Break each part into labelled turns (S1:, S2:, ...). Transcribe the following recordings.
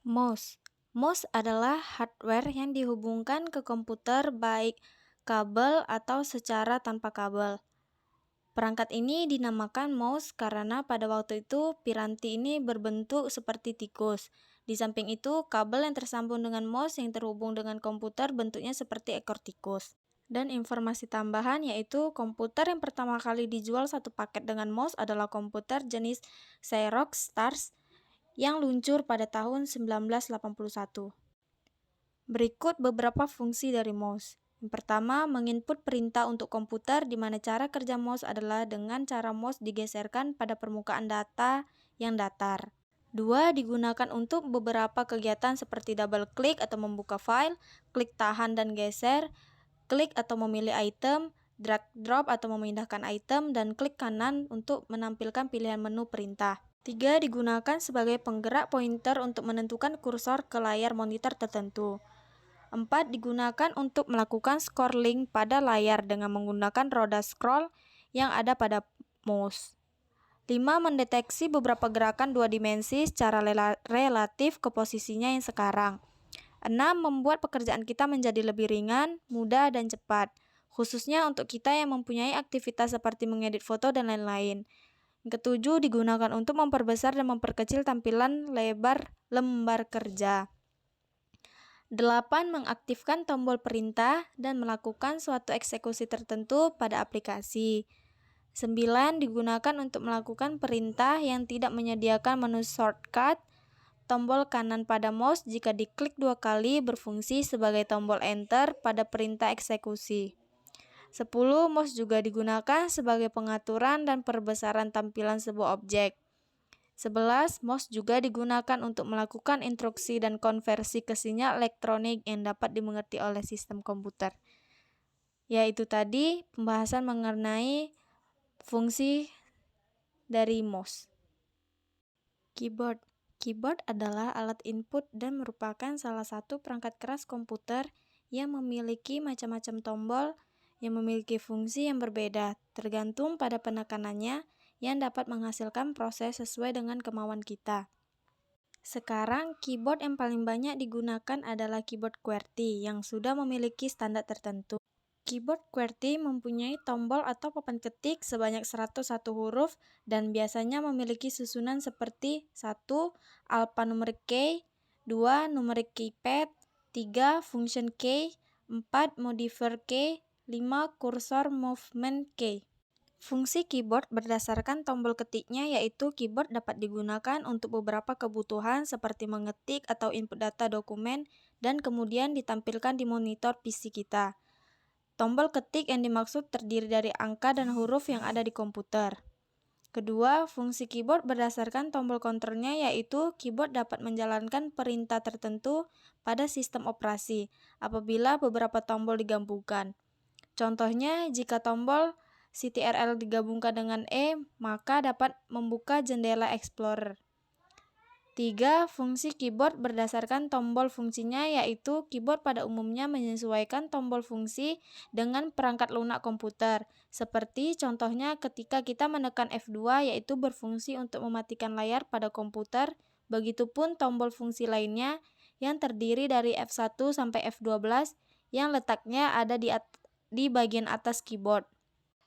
S1: Mouse. Mouse adalah hardware yang dihubungkan ke komputer baik kabel atau secara tanpa kabel. Perangkat ini dinamakan mouse karena pada waktu itu piranti ini berbentuk seperti tikus. Di samping itu, kabel yang tersambung dengan mouse yang terhubung dengan komputer bentuknya seperti ekor tikus. Dan informasi tambahan yaitu komputer yang pertama kali dijual satu paket dengan mouse adalah komputer jenis Xerox Stars yang luncur pada tahun 1981. Berikut beberapa fungsi dari mouse. Yang pertama, menginput perintah untuk komputer di mana cara kerja mouse adalah dengan cara mouse digeserkan pada permukaan data yang datar. Dua, digunakan untuk beberapa kegiatan seperti double klik atau membuka file, klik tahan dan geser, klik atau memilih item, drag drop atau memindahkan item, dan klik kanan untuk menampilkan pilihan menu perintah. Tiga, digunakan sebagai penggerak pointer untuk menentukan kursor ke layar monitor tertentu. 4. Digunakan untuk melakukan scrolling pada layar dengan menggunakan roda scroll yang ada pada mouse. 5. Mendeteksi beberapa gerakan dua dimensi secara relatif ke posisinya yang sekarang. 6. Membuat pekerjaan kita menjadi lebih ringan, mudah, dan cepat, khususnya untuk kita yang mempunyai aktivitas seperti mengedit foto dan lain-lain. Ketujuh, digunakan untuk memperbesar dan memperkecil tampilan lebar lembar kerja. 8. Mengaktifkan tombol perintah dan melakukan suatu eksekusi tertentu pada aplikasi. 9. Digunakan untuk melakukan perintah yang tidak menyediakan menu shortcut. Tombol kanan pada mouse jika diklik 2 kali berfungsi sebagai tombol enter pada perintah eksekusi. 10. Mouse juga digunakan sebagai pengaturan dan perbesaran tampilan sebuah objek. 11. Mouse juga digunakan untuk melakukan instruksi dan konversi ke sinyal elektronik yang dapat dimengerti oleh sistem komputer. Yaitu tadi pembahasan mengenai fungsi dari mouse. Keyboard. Keyboard adalah alat input dan merupakan salah satu perangkat keras komputer yang memiliki macam-macam tombol yang memiliki fungsi yang berbeda tergantung pada penekanannya yang dapat menghasilkan proses sesuai dengan kemauan kita. Sekarang, keyboard yang paling banyak digunakan adalah keyboard QWERTY yang sudah memiliki standar tertentu. Keyboard QWERTY mempunyai tombol atau papan ketik sebanyak 101 huruf dan biasanya memiliki susunan seperti 1. Alphanumerik key, 2. Numerik keypad, 3. Function key, 4. Modifier key, 5. Cursor movement key. Fungsi keyboard berdasarkan tombol ketiknya yaitu keyboard dapat digunakan untuk beberapa kebutuhan seperti mengetik atau input data dokumen dan kemudian ditampilkan di monitor PC kita. Tombol ketik yang dimaksud terdiri dari angka dan huruf yang ada di komputer. Kedua, fungsi keyboard berdasarkan tombol kontrolnya yaitu keyboard dapat menjalankan perintah tertentu pada sistem operasi apabila beberapa tombol digabungkan. Contohnya, jika tombol Ctrl digabungkan dengan E, maka dapat membuka jendela Explorer. 3. Fungsi keyboard berdasarkan tombol fungsinya yaitu keyboard pada umumnya menyesuaikan tombol fungsi dengan perangkat lunak komputer. Seperti contohnya ketika kita menekan F2 yaitu berfungsi untuk mematikan layar pada komputer, begitupun tombol fungsi lainnya yang terdiri dari F1 sampai F12 yang letaknya ada di bagian atas keyboard.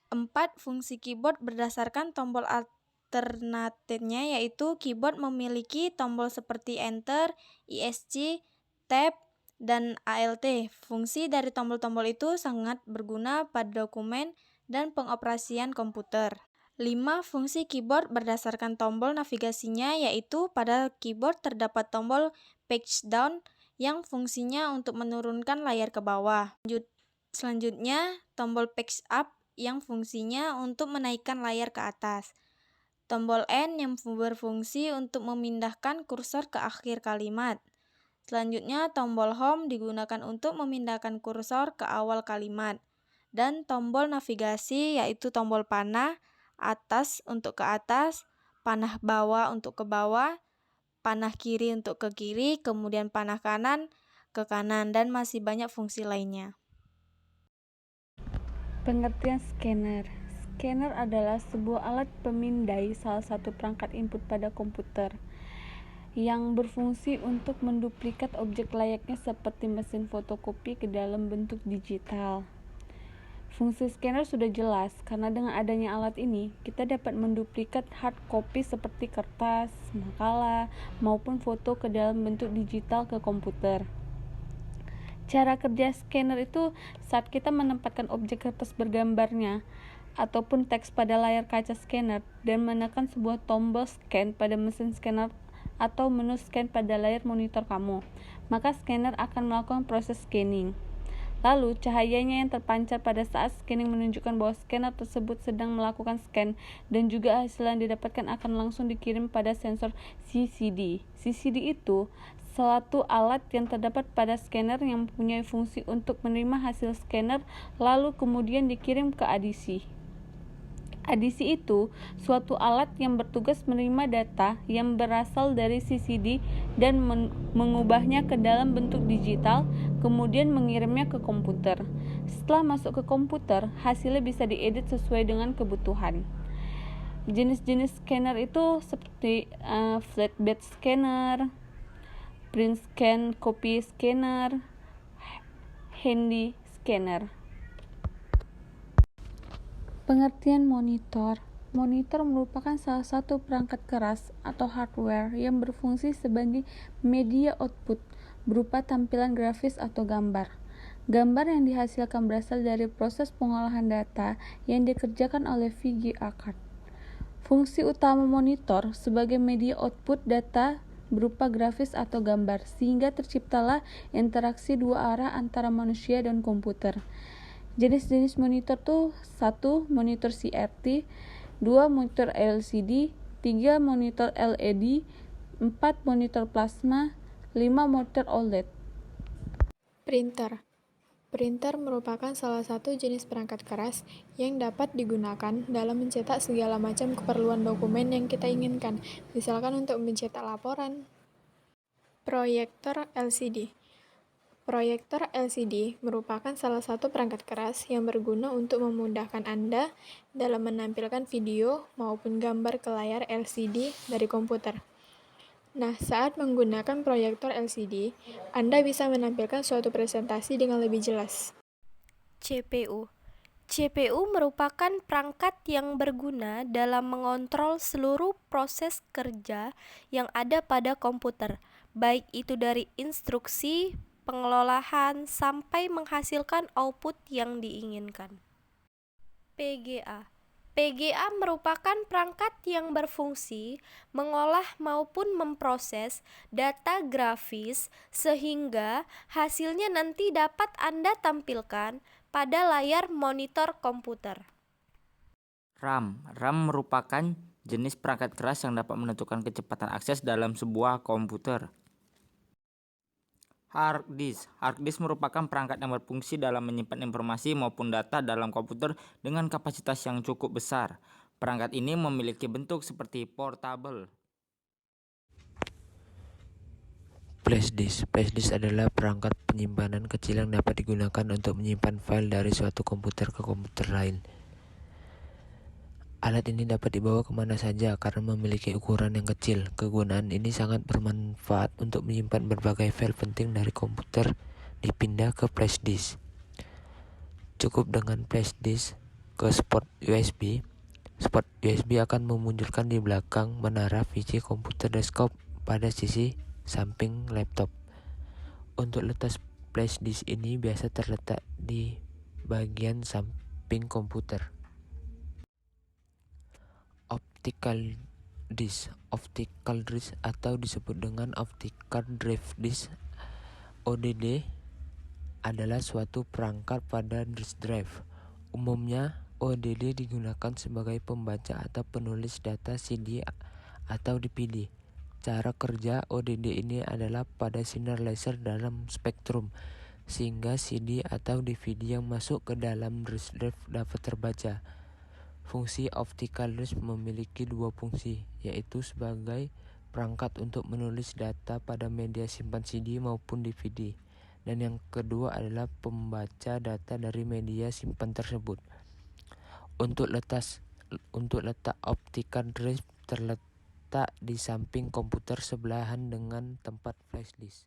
S1: 4. Fungsi keyboard berdasarkan tombol alternatifnya yaitu keyboard memiliki tombol seperti Enter, ESC, Tab, dan Alt. Fungsi dari tombol-tombol itu sangat berguna pada dokumen dan pengoperasian komputer. 5. Fungsi keyboard berdasarkan tombol navigasinya yaitu pada keyboard terdapat tombol page down yang fungsinya untuk menurunkan layar ke bawah. Selanjutnya, tombol page up yang fungsinya untuk menaikkan layar ke atas. Tombol N yang berfungsi untuk memindahkan kursor ke akhir kalimat. Selanjutnya, tombol Home digunakan untuk memindahkan kursor ke awal kalimat. Dan tombol navigasi yaitu tombol panah atas untuk ke atas, panah bawah untuk ke bawah, panah kiri untuk ke kiri, kemudian panah kanan ke kanan, dan masih banyak fungsi lainnya.
S2: Pengertian scanner. Scanner adalah sebuah alat pemindai salah satu perangkat input pada komputer yang berfungsi untuk menduplikat objek layaknya seperti mesin fotokopi ke dalam bentuk digital. Fungsi scanner sudah jelas, karena dengan adanya alat ini, kita dapat menduplikat hard copy seperti kertas, makalah, maupun foto ke dalam bentuk digital ke komputer. Cara kerja scanner itu saat kita menempatkan objek kertas bergambarnya ataupun teks pada layar kaca scanner dan menekan sebuah tombol scan pada mesin scanner atau menu scan pada layar monitor kamu, maka scanner akan melakukan proses scanning. Lalu, cahayanya yang terpancar pada saat scanning menunjukkan bahwa scanner tersebut sedang melakukan scan, dan juga hasil yang didapatkan akan langsung dikirim pada sensor CCD. CCD itu suatu alat yang terdapat pada scanner yang mempunyai fungsi untuk menerima hasil scanner lalu kemudian dikirim ke ADC. ADC itu suatu alat yang bertugas menerima data yang berasal dari CCD dan mengubahnya ke dalam bentuk digital, kemudian mengirimnya ke komputer. Setelah masuk ke komputer, hasilnya bisa diedit sesuai dengan kebutuhan. Jenis-jenis scanner itu seperti flatbed scanner, print scan copy scanner, handy scanner. Pengertian monitor. Monitor merupakan salah satu perangkat keras atau hardware yang berfungsi sebagai media output berupa tampilan grafis atau gambar. Gambar yang dihasilkan berasal dari proses pengolahan data yang dikerjakan oleh VGA card. Fungsi utama monitor sebagai media output data berupa grafis atau gambar, sehingga terciptalah interaksi dua arah antara manusia dan komputer. Jenis-jenis monitor tuh 1. Monitor CRT, 2. Monitor LCD, 3. Monitor LED, 4. Monitor plasma, 5. Monitor OLED.
S1: Printer. Printer merupakan salah satu jenis perangkat keras yang dapat digunakan dalam mencetak segala macam keperluan dokumen yang kita inginkan, misalkan untuk mencetak laporan. Proyektor LCD. Proyektor LCD merupakan salah satu perangkat keras yang berguna untuk memudahkan Anda dalam menampilkan video maupun gambar ke layar LCD dari komputer. Nah, saat menggunakan proyektor LCD, Anda bisa menampilkan suatu presentasi dengan lebih jelas. CPU. CPU merupakan perangkat yang berguna dalam mengontrol seluruh proses kerja yang ada pada komputer, baik itu dari instruksi, pengelolaan, sampai menghasilkan output yang diinginkan. PGA. PGA merupakan perangkat yang berfungsi mengolah maupun memproses data grafis sehingga hasilnya nanti dapat Anda tampilkan pada layar monitor komputer.
S3: RAM. RAM merupakan jenis perangkat keras yang dapat menentukan kecepatan akses dalam sebuah komputer. Hard disk. Hard disk merupakan perangkat yang berfungsi dalam menyimpan informasi maupun data dalam komputer dengan kapasitas yang cukup besar. Perangkat ini memiliki bentuk seperti portable.
S4: Flash disk. Flash disk adalah perangkat penyimpanan kecil yang dapat digunakan untuk menyimpan file dari suatu komputer ke komputer lain. Alat ini dapat dibawa kemana saja karena memiliki ukuran yang kecil. Kegunaan ini sangat bermanfaat untuk menyimpan berbagai file penting dari komputer dipindah ke flash disk. Cukup dengan flash disk ke port USB. Port USB akan memunculkan di belakang menara PC komputer desktop pada sisi samping laptop. Untuk letak flash disk ini biasa terletak di bagian samping komputer. Optical disk. Optical disk atau disebut dengan optical drive disk (ODD) adalah suatu perangkat pada disk drive. Umumnya ODD digunakan sebagai pembaca atau penulis data CD atau DVD. Cara kerja ODD ini adalah pada sinar laser dalam spektrum, sehingga CD atau DVD yang masuk ke dalam disk drive dapat terbaca. Fungsi optical disk memiliki dua fungsi, yaitu sebagai perangkat untuk menulis data pada media simpan CD maupun DVD, dan yang kedua adalah pembaca data dari media simpan tersebut. Untuk letak optical disk terletak di samping komputer sebelahan dengan tempat flash disk.